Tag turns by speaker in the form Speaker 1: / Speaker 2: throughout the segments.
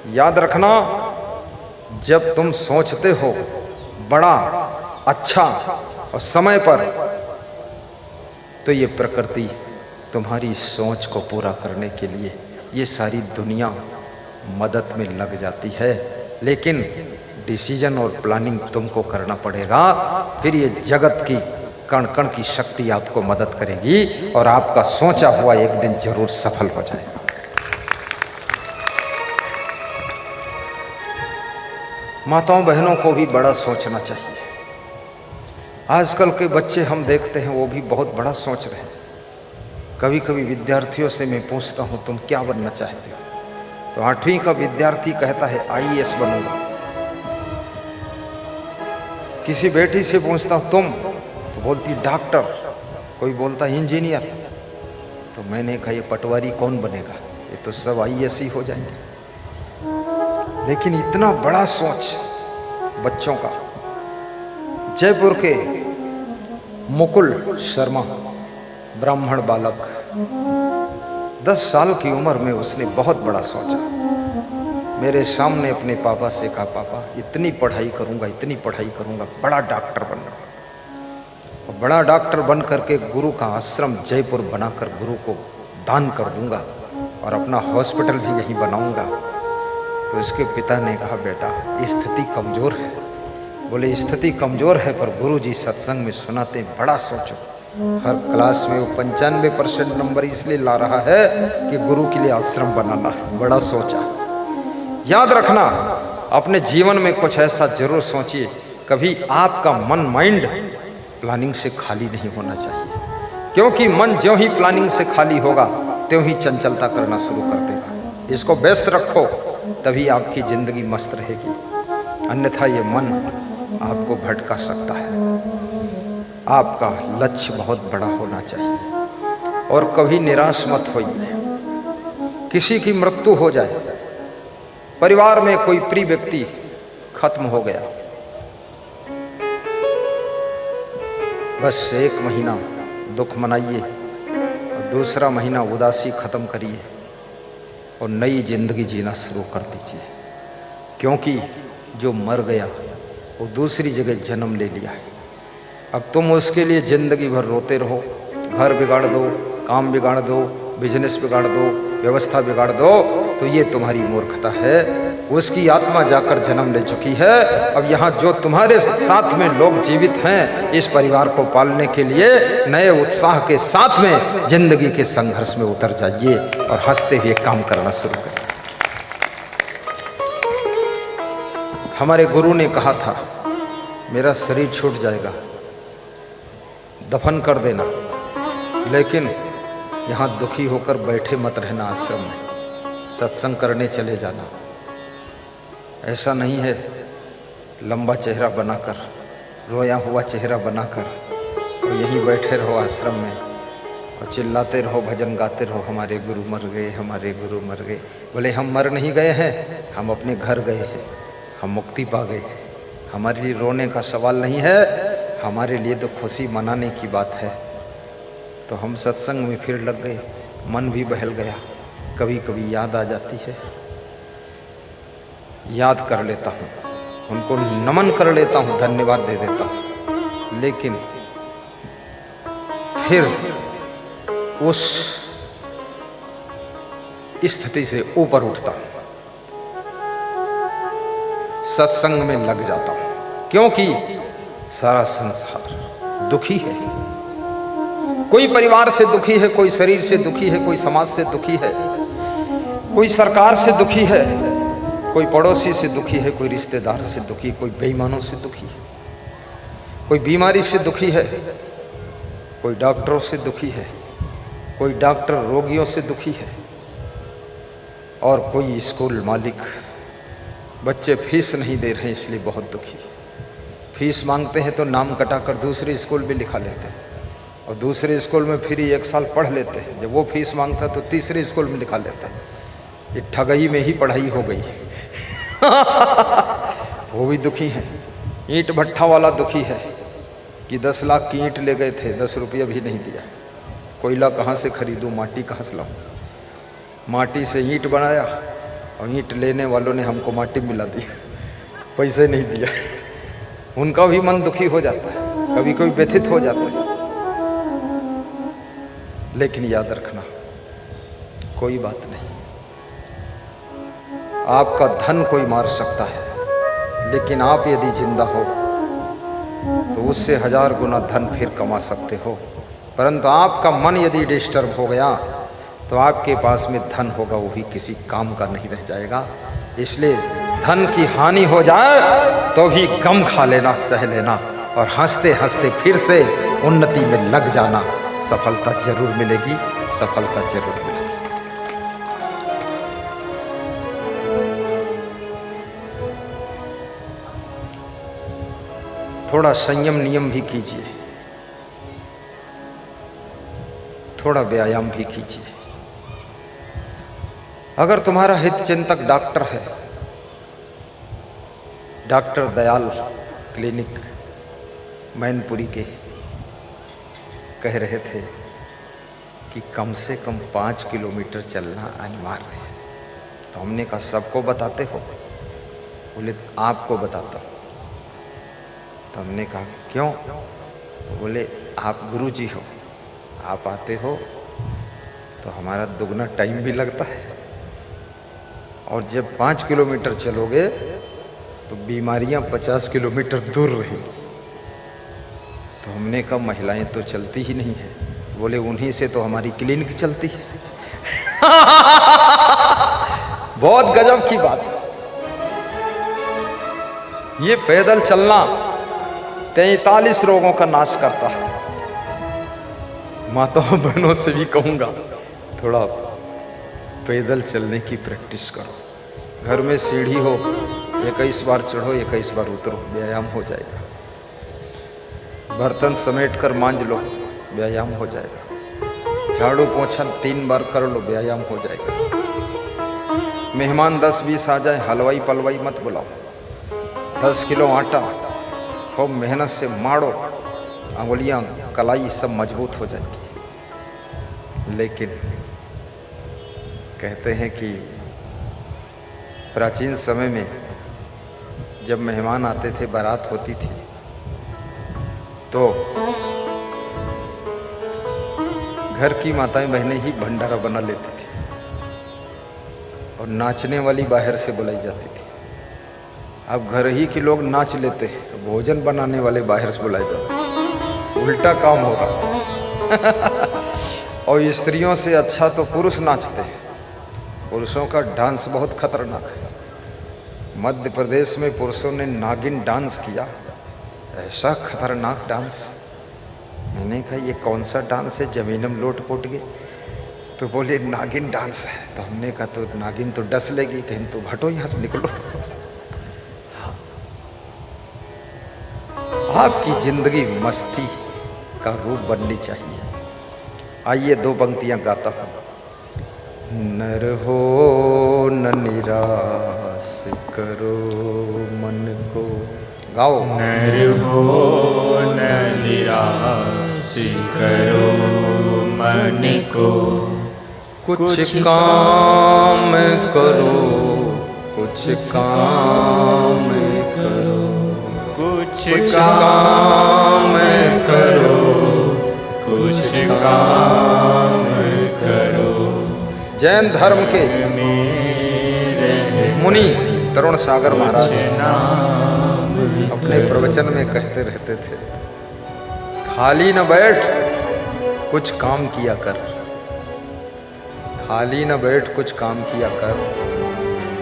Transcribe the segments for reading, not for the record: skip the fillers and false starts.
Speaker 1: याद रखना, जब तुम सोचते हो बड़ा, अच्छा और समय पर, तो ये प्रकृति तुम्हारी सोच को पूरा करने के लिए ये सारी दुनिया मदद में लग जाती है। लेकिन डिसीजन और प्लानिंग तुमको करना पड़ेगा। फिर ये जगत की कण कण की शक्ति आपको मदद करेगी और आपका सोचा हुआ एक दिन जरूर सफल हो जाएगा। माताओं बहनों को भी बड़ा सोचना चाहिए। आजकल के बच्चे हम देखते हैं वो भी बहुत बड़ा सोच रहे हैं। कभी कभी विद्यार्थियों से मैं पूछता हूँ तुम क्या बनना चाहते हो, तो 8वीं का विद्यार्थी कहता है IAS बनूंगा। किसी बेटी से पूछता हूँ तुम, तो बोलती डॉक्टर, कोई बोलता इंजीनियर। तो मैंने कहा ये पटवारी कौन बनेगा, ये तो सब IAS ही हो जाएंगे। लेकिन इतना बड़ा सोच बच्चों का। जयपुर के मुकुल शर्मा ब्राह्मण बालक, 10 साल की उम्र में उसने बहुत बड़ा सोचा। मेरे सामने अपने पापा से कहा पापा इतनी पढ़ाई करूंगा, इतनी पढ़ाई करूंगा, बड़ा डॉक्टर बनूंगा। और बड़ा डॉक्टर बन करके गुरु का आश्रम जयपुर बनाकर गुरु को दान कर दूंगा और अपना हॉस्पिटल भी यहीं बनाऊंगा। तो इसके पिता ने कहा बेटा स्थिति कमजोर है। बोले स्थिति कमजोर है पर गुरुजी सत्संग में सुनाते बड़ा सोचो। हर क्लास में वो 95% नंबर इसलिए ला रहा है कि गुरु के लिए आश्रम बनाना है। बड़ा सोचा। याद रखना, अपने जीवन में कुछ ऐसा जरूर सोचिए। कभी आपका मन माइंड प्लानिंग से खाली नहीं होना चाहिए, क्योंकि मन ज्यों ही प्लानिंग से खाली होगा त्यों ही चंचलता करना शुरू कर देगा। इसको व्यस्त रखो, तभी आपकी जिंदगी मस्त रहेगी, अन्यथा ये मन आपको भटका सकता है। आपका लक्ष्य बहुत बड़ा होना चाहिए और कभी निराश मत होइए। किसी की मृत्यु हो जाए, परिवार में कोई प्रिय व्यक्ति खत्म हो गया, बस 1 महीना दुख मनाइए और दूसरा महीना उदासी खत्म करिए और नई जिंदगी जीना शुरू कर दीजिए। क्योंकि जो मर गया वो दूसरी जगह जन्म ले लिया है। अब तुम उसके लिए जिंदगी भर रोते रहो, घर बिगाड़ दो, काम बिगाड़ दो, बिजनेस बिगाड़ दो, व्यवस्था बिगाड़ दो, तो ये तुम्हारी मूर्खता है। उसकी आत्मा जाकर जन्म ले चुकी है। अब यहाँ जो तुम्हारे साथ में लोग जीवित हैं, इस परिवार को पालने के लिए नए उत्साह के साथ में जिंदगी के संघर्ष में उतर जाइए और हंसते हुए काम करना शुरू करिए। हमारे गुरु ने कहा था मेरा शरीर छूट जाएगा, दफन कर देना, लेकिन यहाँ दुखी होकर बैठे मत रहना, आश्रम में सत्संग करने चले जाना। ऐसा नहीं है लंबा चेहरा बनाकर, रोया हुआ चेहरा बनाकर तो यहीं बैठे रहो आश्रम में और चिल्लाते रहो, भजन गाते रहो, हमारे गुरु मर गए, हमारे गुरु मर गए। बोले हम मर नहीं गए हैं, हम अपने घर गए हैं, हम मुक्ति पा गए हैं। हमारे लिए रोने का सवाल नहीं है, हमारे लिए तो खुशी मनाने की बात है। तो हम सत्संग में फिर लग गए, मन भी बहल गया। कभी कभी याद आ जाती है, याद कर लेता हूँ, उनको नमन कर लेता हूँ, धन्यवाद दे देता हूँ, लेकिन फिर उस स्थिति से ऊपर उठता हूँ, सत्संग में लग जाता हूँ। क्योंकि सारा संसार दुखी है। कोई परिवार से दुखी है, कोई शरीर से दुखी है, कोई समाज से दुखी है, कोई सरकार से दुखी है, कोई पड़ोसी से दुखी है, कोई रिश्तेदार से दुखी, कोई बेईमानों से दुखी है, कोई बीमारी से दुखी है, कोई डॉक्टरों से दुखी है, कोई डॉक्टर रोगियों से दुखी है, और कोई स्कूल मालिक बच्चे फीस नहीं दे रहे इसलिए बहुत दुखी। फीस मांगते हैं तो नाम कटाकर दूसरे स्कूल भी लिखा लेते हैं और दूसरे स्कूल में फिर 1 साल पढ़ लेते हैं। जब वो फीस मांगता है तो तीसरे स्कूल में लिखा लेते हैं। ये ठगई में ही पढ़ाई हो गई। वो भी दुखी है। ईंट भट्ठा वाला दुखी है कि 10 लाख की ईंट ले गए थे, 10 रुपया भी नहीं दिया। कोयला कहाँ से खरीदूं, माटी कहाँ से लाऊं? माटी से ईंट बनाया और ईंट लेने वालों ने हमको माटी मिला दिया, पैसे नहीं दिया। उनका भी मन दुखी हो जाता है, कभी कभी व्यथित हो जाता है। लेकिन याद रखना, कोई बात नहीं, आपका धन कोई मार सकता है, लेकिन आप यदि जिंदा हो तो उससे 1000 गुना धन फिर कमा सकते हो। परंतु आपका मन यदि डिस्टर्ब हो गया तो आपके पास में धन होगा वो भी किसी काम का नहीं रह जाएगा। इसलिए धन की हानि हो जाए तो भी गम खा लेना, सह लेना, और हंसते हंसते फिर से उन्नति में लग जाना। सफलता जरूर मिलेगी, सफलता जरूर मिलेगी। थोड़ा संयम नियम भी कीजिए, थोड़ा व्यायाम भी कीजिए। अगर तुम्हारा हित चिंतक डॉक्टर है, डॉक्टर दयाल क्लिनिक मैनपुरी के कह रहे थे कि कम से कम 5 किलोमीटर चलना अनिवार्य है। तो हमने कहा सबको बताते हो? बोले आपको बताता हूँ। तो हमने कहा क्यों? तो बोले आप गुरुजी हो, आप आते हो तो हमारा दुगना टाइम भी लगता है, और जब 5 किलोमीटर चलोगे तो बीमारियां 50 किलोमीटर दूर रहेंगी। तो हमने कहा महिलाएं तो चलती ही नहीं है। बोले उन्हीं से तो हमारी क्लिनिक चलती है। बहुत गजब की बात। ये पैदल चलना 43 रोगों का नाश करता है। माताओं बहनों से भी कहूंगा थोड़ा पैदल चलने की प्रैक्टिस करो। घर में सीढ़ी हो, 21 बार चढ़ो, 21 बार उतरो, व्यायाम हो जाएगा। बर्तन समेट कर मांज लो, व्यायाम हो जाएगा। झाड़ू पोछा 3 बार कर लो, व्यायाम हो जाएगा। मेहमान 10-20 आ जाए, हलवाई पलवाई मत बुलाओ। 10 किलो आटा खूब मेहनत से माड़ो, अंगुलियां कलाई सब मजबूत हो जाएगी। लेकिन कहते हैं कि प्राचीन समय में जब मेहमान आते थे, बारात होती थी, तो घर की माताएं बहनें ही भंडारा बना लेती थी और नाचने वाली बाहर से बुलाई जाती थी। अब घर ही के लोग नाच लेते हैं, तो भोजन बनाने वाले बाहर से बुलाए जाते हैं। उल्टा काम हो रहा। और स्त्रियों से अच्छा तो पुरुष नाचते हैं। पुरुषों का डांस बहुत खतरनाक है। मध्य प्रदेश में पुरुषों ने नागिन डांस किया, ऐसा खतरनाक डांस। मैंने कहा ये कौन सा डांस है, जमीनम लोट पोट गए। तो बोले नागिन डांस है। तो हमने कहा तो नागिन तो डस लेगी, कहीं तो हटो यहाँ से, निकलो। आपकी जिंदगी मस्ती का रूप बननी चाहिए। आइए 2 पंक्तियां गाता हूं। नर हो न निराश करो मन को, गाओ।
Speaker 2: नर हो न निराश करो मन को,
Speaker 1: कुछ काम करो, कुछ काम करो,
Speaker 2: कुछ काम करो, कुछ काम करो।
Speaker 1: जैन धर्म के मुनि तरुण सागर महाराज अपने प्रवचन में कहते रहते थे, खाली न बैठ, कुछ काम किया कर। खाली न बैठ, कुछ काम किया कर।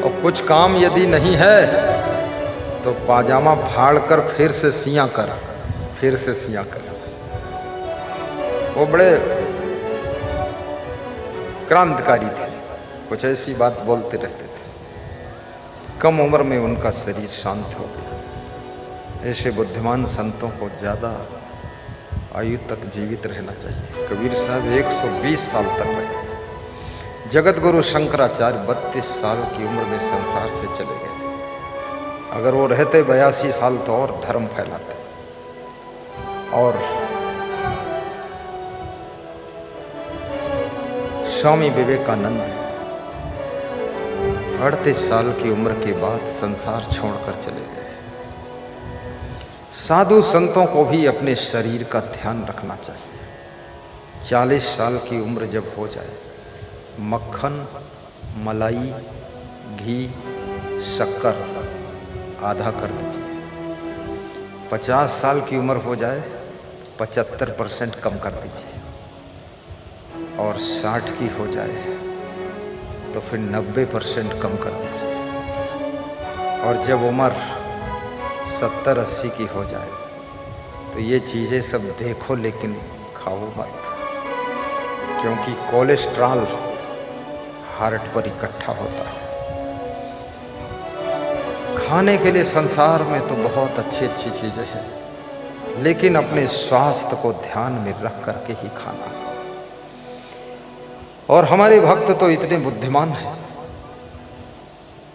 Speaker 1: और कुछ काम यदि नहीं है तो पाजामा फाड़ कर फिर से सिया कर, फिर से सिया कर। वो बड़े क्रांतिकारी थे, कुछ ऐसी बात बोलते रहते थे। कम उम्र में उनका शरीर शांत हो गया। ऐसे बुद्धिमान संतों को ज़्यादा आयु तक जीवित रहना चाहिए। कबीर साहब 120 साल तक रहे। जगत गुरु शंकराचार्य 32 साल की उम्र में संसार से चले गए। अगर वो रहते 82 साल तो और धर्म फैलाते। और स्वामी विवेकानंद 38 साल की उम्र के बाद संसार छोड़कर चले गए। साधु संतों को भी अपने शरीर का ध्यान रखना चाहिए। 40 साल की उम्र जब हो जाए, मक्खन, मलाई, घी, शक्कर आधा कर दीजिए। 50 साल की उम्र हो जाए 75% कम कर दीजिए, और 60 की हो जाए तो फिर 90% कम कर दीजिए, और जब उम्र 70-80 की हो जाए तो ये चीज़ें सब देखो लेकिन खाओ मत, क्योंकि कोलेस्ट्रॉल हार्ट पर इकट्ठा होता है। खाने के लिए संसार में तो बहुत अच्छी अच्छी चीज़ें हैं, लेकिन अपने स्वास्थ्य को ध्यान में रख करके ही खाना। और हमारे भक्त तो इतने बुद्धिमान हैं,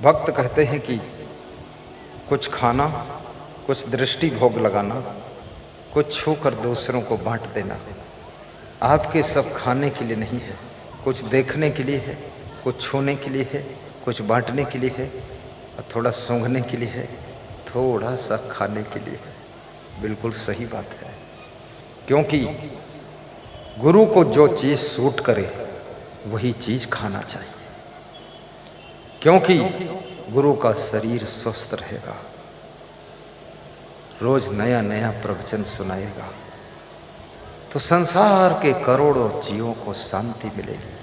Speaker 1: भक्त कहते हैं कि कुछ खाना, कुछ दृष्टि भोग लगाना, कुछ छू कर दूसरों को बांट देना। आपके सब खाने के लिए नहीं है, कुछ देखने के लिए है, कुछ छूने के लिए है, कुछ बांटने के लिए है, और थोड़ा सूंघने के लिए है, थोड़ा सा खाने के लिए है। बिल्कुल सही बात है, क्योंकि गुरु को जो चीज़ सूट करे वही चीज़ खाना चाहिए, क्योंकि गुरु का शरीर स्वस्थ रहेगा, रोज नया नया प्रवचन सुनाएगा, तो संसार के करोड़ों जीवों को शांति मिलेगी।